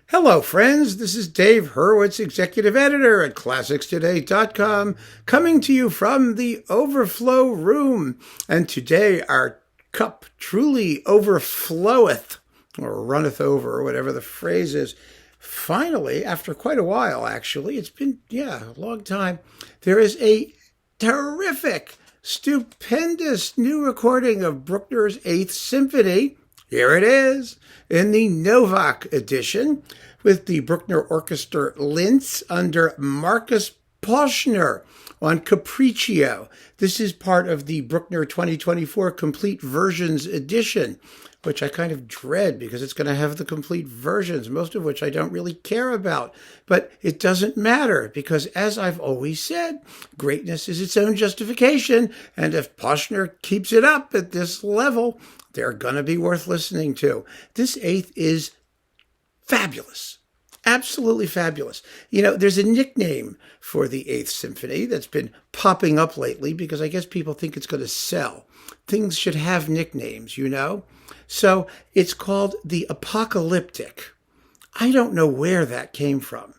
Hello, friends. This is Dave Hurwitz, Executive Editor at ClassicsToday.com, coming to you from the Overflow Room. And today our cup truly overfloweth, or runneth over, or whatever the phrase is. Finally, after quite a while, actually, it's been, a long time, there is a terrific, stupendous new recording of Bruckner's Eighth Symphony. Here it is, in the Novak edition, with the Bruckner Orchestra Linz under Markus Poschner on Capriccio. This is part of the Bruckner 2024 Complete Versions edition, which I kind of dread because it's going to have the complete versions, most of which I don't really care about. But it doesn't matter because, as I've always said, greatness is its own justification. And if Poschner keeps it up at this level, they're going to be worth listening to. This eighth is fabulous. Absolutely fabulous. You know, there's a nickname for the Eighth Symphony that's been popping up lately because I guess people think it's going to sell. Things should have nicknames, you know? So it's called the Apocalyptic. I don't know where that came from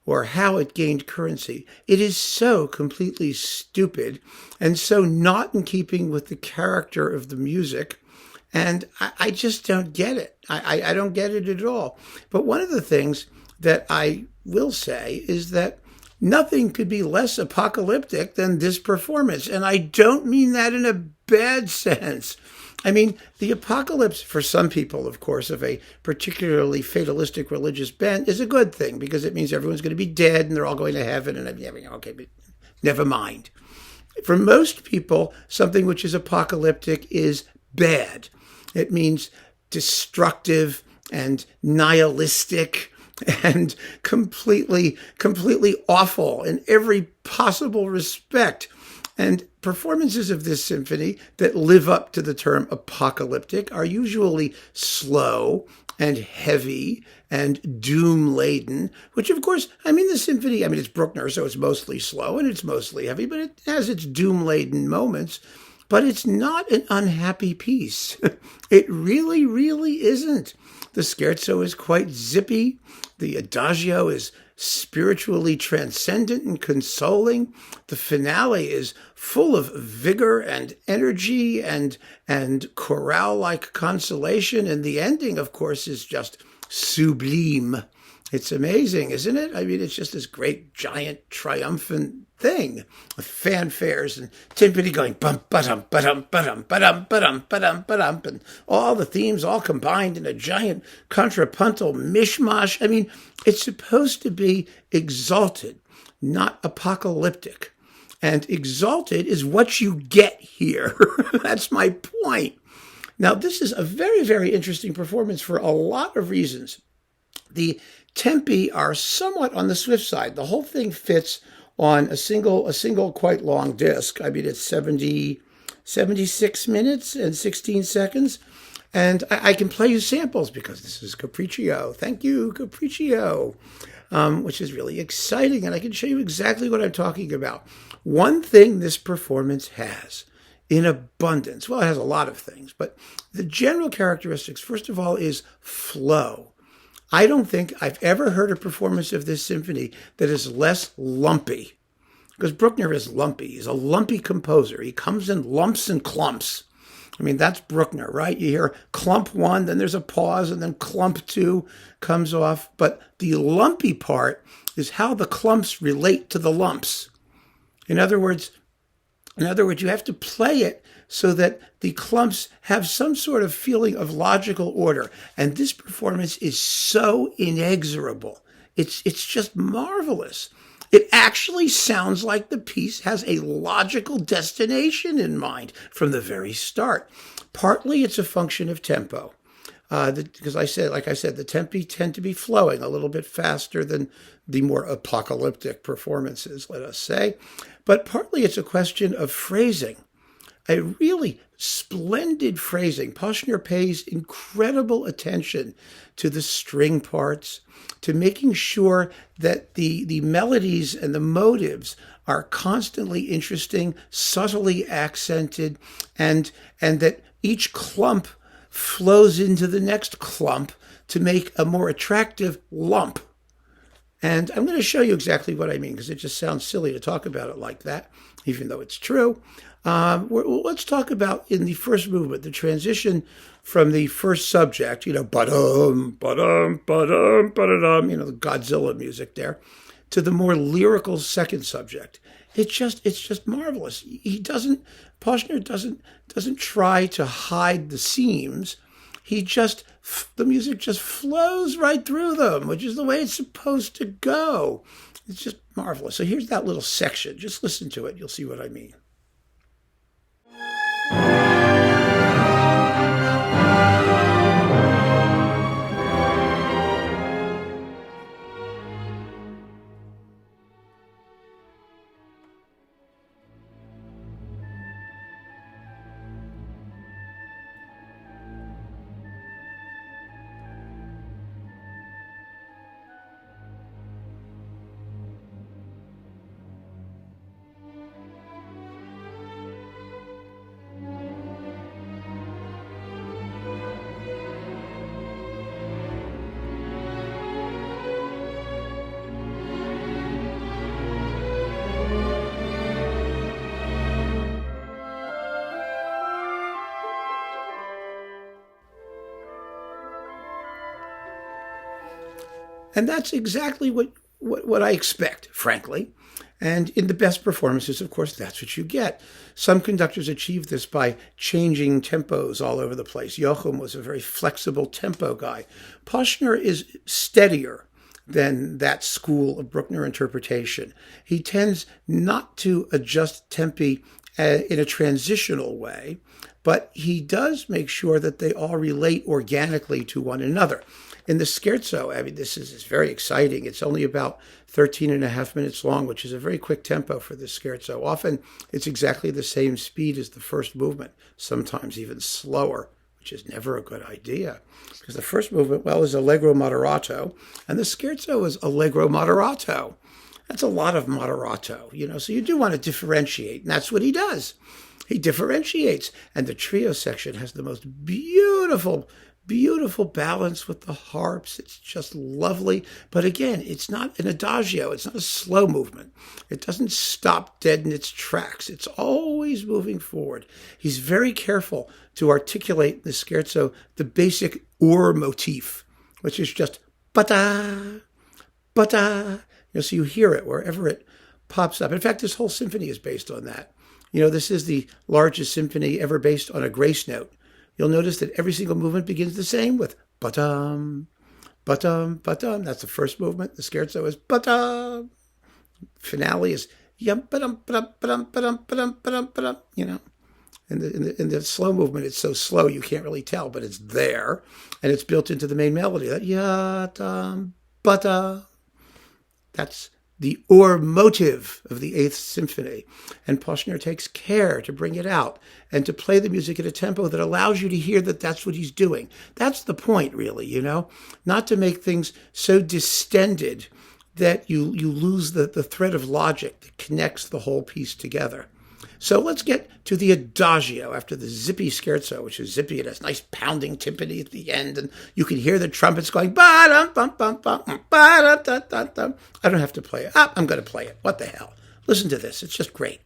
or how it gained currency. It is so completely stupid and so not in keeping with the character of the music. And I just don't get it. I don't get it at all. But one of the things that I will say is that nothing could be less apocalyptic than this performance. And I don't mean that in a bad sense. I mean, the apocalypse, for some people, of course, of a particularly fatalistic religious bent, is a good thing because it means everyone's going to be dead and they're all going to heaven and everything. Okay, but never mind. For most people, something which is apocalyptic is bad. It means destructive and nihilistic and completely awful in every possible respect. And performances of this symphony that live up to the term apocalyptic are usually slow and heavy and doom-laden, which, of course, the symphony, it's Bruckner, so it's mostly slow and it's mostly heavy, but it has its doom-laden moments. But it's not an unhappy piece. It really, really isn't. The Scherzo is quite zippy. The Adagio is spiritually transcendent and consoling. The finale is full of vigor and energy and chorale-like consolation. And the ending, of course, is just sublime. It's amazing, isn't it? It's just this great, giant, triumphant thing with fanfares and timpani going bum ba-dum ba-dum ba-dum ba-dum ba-dum ba-dum ba-dum, and all the themes all combined in a giant contrapuntal mishmash. It's supposed to be exalted, not apocalyptic. And exalted is what you get here. That's my point. Now, this is a very, very interesting performance for a lot of reasons. The tempi are somewhat on the swift side. The whole thing fits on a single quite long disc. It's 76 minutes and 16 seconds. And I can play you samples because this is Capriccio. Thank you, Capriccio, which is really exciting. And I can show you exactly what I'm talking about. One thing this performance has in abundance, well, it has a lot of things, but the general characteristics, first of all, is flow. I don't think I've ever heard a performance of this symphony that is less lumpy. Because Bruckner is lumpy. He's a lumpy composer. He comes in lumps and clumps. That's Bruckner, right? You hear clump one, then there's a pause, and then clump two comes off. But the lumpy part is how the clumps relate to the lumps. In other words, you have to play it so that the clumps have some sort of feeling of logical order. And this performance is so inexorable. It's just marvelous. It actually sounds like the piece has a logical destination in mind from the very start. Partly it's a function of tempo. Because like I said, the tempi tend to be flowing a little bit faster than the more apocalyptic performances, let us say. But partly it's a question of phrasing. A really splendid phrasing. Poschner pays incredible attention to the string parts, to making sure that the melodies and the motives are constantly interesting, subtly accented, and that each clump flows into the next clump to make a more attractive lump. And I'm going to show you exactly what I mean, because it just sounds silly to talk about it like that, even though it's true. Let's talk about, in the first movement, the transition from the first subject, ba-dum, ba-dum, ba-dum, ba-dum, the Godzilla music there, to the more lyrical second subject. It's just marvelous. Poschner doesn't try to hide the seams. The music just flows right through them, which is the way it's supposed to go. It's just marvelous. So here's that little section. Just listen to it. You'll see what I mean. And that's exactly what I expect, frankly. And in the best performances, of course, that's what you get. Some conductors achieve this by changing tempos all over the place. Joachim was a very flexible tempo guy. Poschner is steadier than that school of Bruckner interpretation. He tends not to adjust tempi in a transitional way, but he does make sure that they all relate organically to one another. In the Scherzo, this is very exciting. It's only about 13 and a half minutes long, which is a very quick tempo for the Scherzo. Often it's exactly the same speed as the first movement, sometimes even slower, which is never a good idea. Because the first movement, is allegro moderato, and the Scherzo is allegro moderato. That's a lot of moderato, so you do want to differentiate, and that's what he does. He differentiates, and the trio section has the most beautiful balance with the harps. It's just lovely. But again, it's not an adagio. It's not a slow movement. It doesn't stop dead in its tracks. It's always moving forward. He's very careful to articulate in the Scherzo the basic or motif, which is just ba-da, ba-da. So you hear it wherever it pops up. In fact, this whole symphony is based on that. This is the largest symphony ever based on a grace note. You'll notice that every single movement begins the same with ba-dum, ba-dum, ba-dum. That's the first movement. The Scherzo is ba-dum. Finale is yum, ba-dum, ba-dum, ba-dum, ba-dum, ba-dum, ba-dum, ba-dum. In the slow movement, it's so slow you can't really tell, but it's there, and it's built into the main melody. That ya-dum, ba-dum. That's the or motive of the Eighth Symphony. And Poschner takes care to bring it out and to play the music at a tempo that allows you to hear that that's what he's doing. That's the point, really, not to make things so distended that you lose the thread of logic that connects the whole piece together. So let's get to the Adagio after the zippy Scherzo, which is zippy. It has nice pounding timpani at the end, and you can hear the trumpets going ba-dum-bum-bum-bum, ba-dum-dum-dum-dum. I don't have to play it. I'm going to play it. What the hell? Listen to this. It's just great.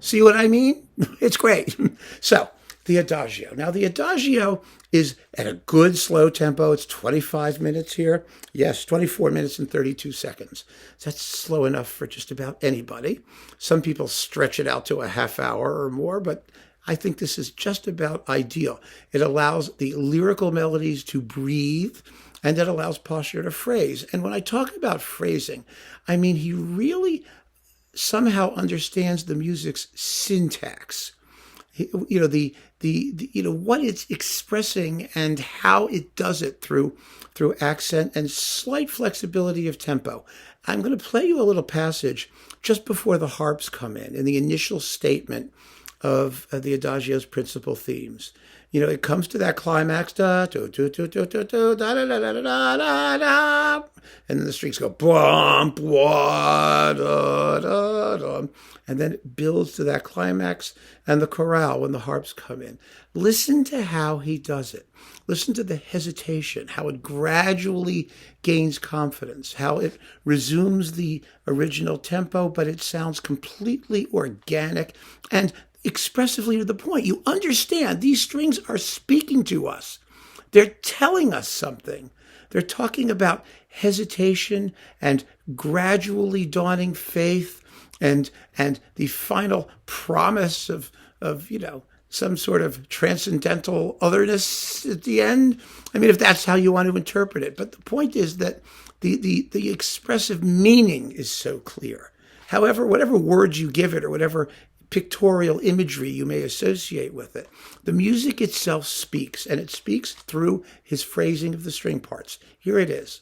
See what I mean? It's great. So, the Adagio. Now, the Adagio is at a good slow tempo. It's 25 minutes here. Yes, 24 minutes and 32 seconds. That's slow enough for just about anybody. Some people stretch it out to a half hour or more, but I think this is just about ideal. It allows the lyrical melodies to breathe, and it allows Poschner to phrase. And when I talk about phrasing, I mean he really somehow understands the music's syntax. The what it's expressing and how it does it through accent and slight flexibility of tempo. I'm going to play you a little passage just before the harps come in the initial statement of the Adagio's principal themes. It comes to that climax, da da da da da da da da da da da da, and then the strings go bum da da da, and then it builds to that climax and the chorale when the harps come in. Listen to how he does it. Listen to the hesitation, how it gradually gains confidence, how it resumes the original tempo, but it sounds completely organic and expressively to the point. You understand these strings are speaking to us. They're telling us something. They're talking about hesitation and gradually dawning faith and the final promise of some sort of transcendental otherness at the end. I mean, if that's how you want to interpret it. But the point is that the expressive meaning is so clear. However, whatever words you give it or whatever pictorial imagery you may associate with it, the music itself speaks, and it speaks through his phrasing of the string parts. Here it is.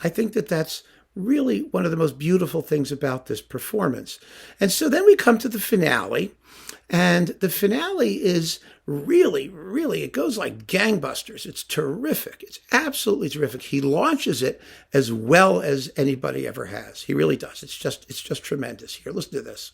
I think that that's really one of the most beautiful things about this performance. And so then we come to the finale, and the finale is really, it goes like gangbusters. It's terrific. It's absolutely terrific. He launches it as well as anybody ever has. He really does. It's just tremendous. Here, listen to this.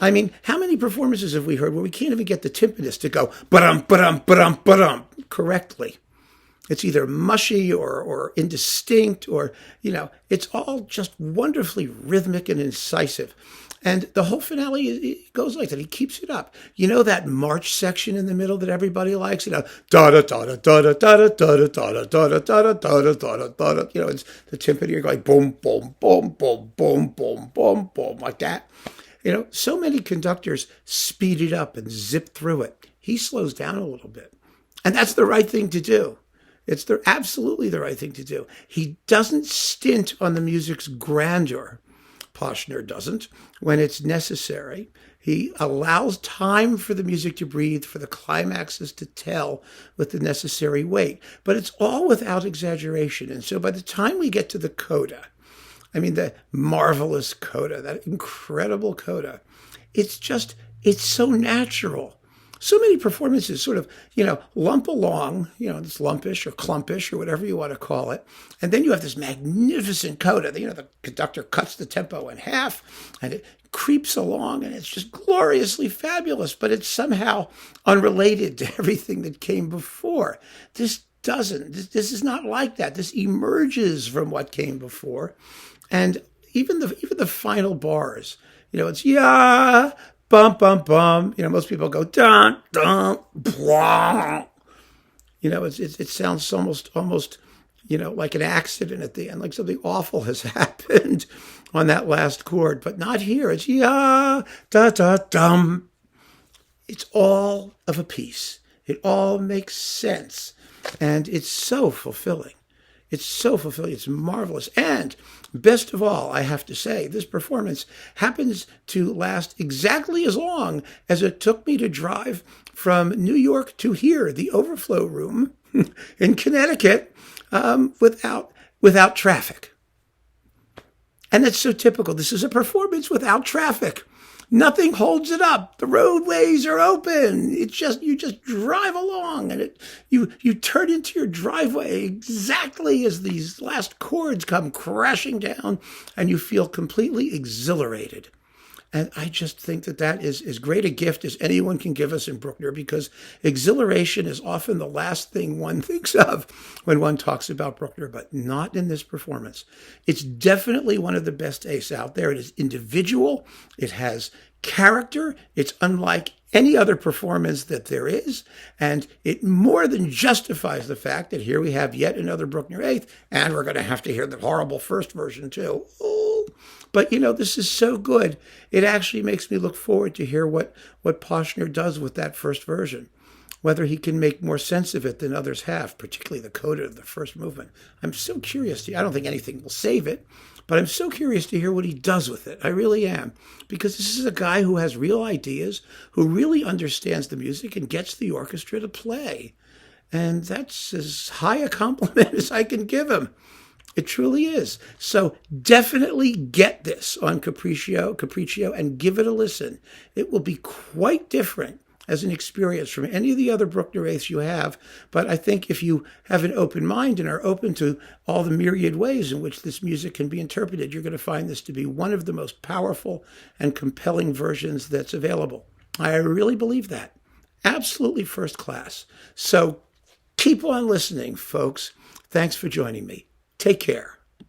I mean, how many performances have we heard where we can't even get the timpanist to go ba-dum, ba-dum, ba-dum, ba-dum correctly? It's either mushy or indistinct or, it's all just wonderfully rhythmic and incisive. And the whole finale it goes like that. He keeps it up. You know that march section in the middle that everybody likes? You know, da da da da da da da da da da da da da da da da da da. You know, it's the timpani going boom, boom, boom, boom, boom, boom, boom, boom, like that. You know, so many conductors speed it up and zip through it. He slows down a little bit. And that's the right thing to do. It's absolutely the right thing to do. He doesn't stint on the music's grandeur. Poschner doesn't when it's necessary. He allows time for the music to breathe, for the climaxes to tell with the necessary weight. But it's all without exaggeration. And so by the time we get to the coda, I mean, the marvelous coda, that incredible coda, it's so natural. So many performances sort of, lump along, it's lumpish or clumpish or whatever you want to call it. And then you have this magnificent coda. The conductor cuts the tempo in half and it creeps along and it's just gloriously fabulous, but it's somehow unrelated to everything that came before. This is not like that. This emerges from what came before. And even the final bars, it's yeah, bum, bum, bum. Most people go dun, dun, blah. It sounds almost, like an accident at the end, like something awful has happened on that last chord, but not here. It's yeah, da, da, dum. It's all of a piece. It all makes sense. And it's so fulfilling. It's so fulfilling. It's marvelous. And best of all, I have to say, this performance happens to last exactly as long as it took me to drive from New York to here, the overflow room in Connecticut, without traffic. And that's so typical. This is a performance without traffic. Nothing holds it up. The roadways are open. You just drive along and you turn into your driveway exactly as these last chords come crashing down and you feel completely exhilarated. And I just think that is as great a gift as anyone can give us in Bruckner, because exhilaration is often the last thing one thinks of when one talks about Bruckner, but not in this performance. It's definitely one of the best ace out there. It is individual. It has character. It's unlike any other performance that there is. And it more than justifies the fact that here we have yet another Bruckner eighth, and we're going to have to hear the horrible first version too. Ooh. But, this is so good. It actually makes me look forward to hear what Poschner does with that first version, whether he can make more sense of it than others have, particularly the coda of the first movement. I'm so curious. I don't think anything will save it, but I'm so curious to hear what he does with it. I really am, because this is a guy who has real ideas, who really understands the music and gets the orchestra to play. And that's as high a compliment as I can give him. It truly is. So definitely get this on Capriccio, and give it a listen. It will be quite different as an experience from any of the other Bruckner eighths you have. But I think if you have an open mind and are open to all the myriad ways in which this music can be interpreted, you're going to find this to be one of the most powerful and compelling versions that's available. I really believe that. Absolutely first class. So keep on listening, folks. Thanks for joining me. Take care.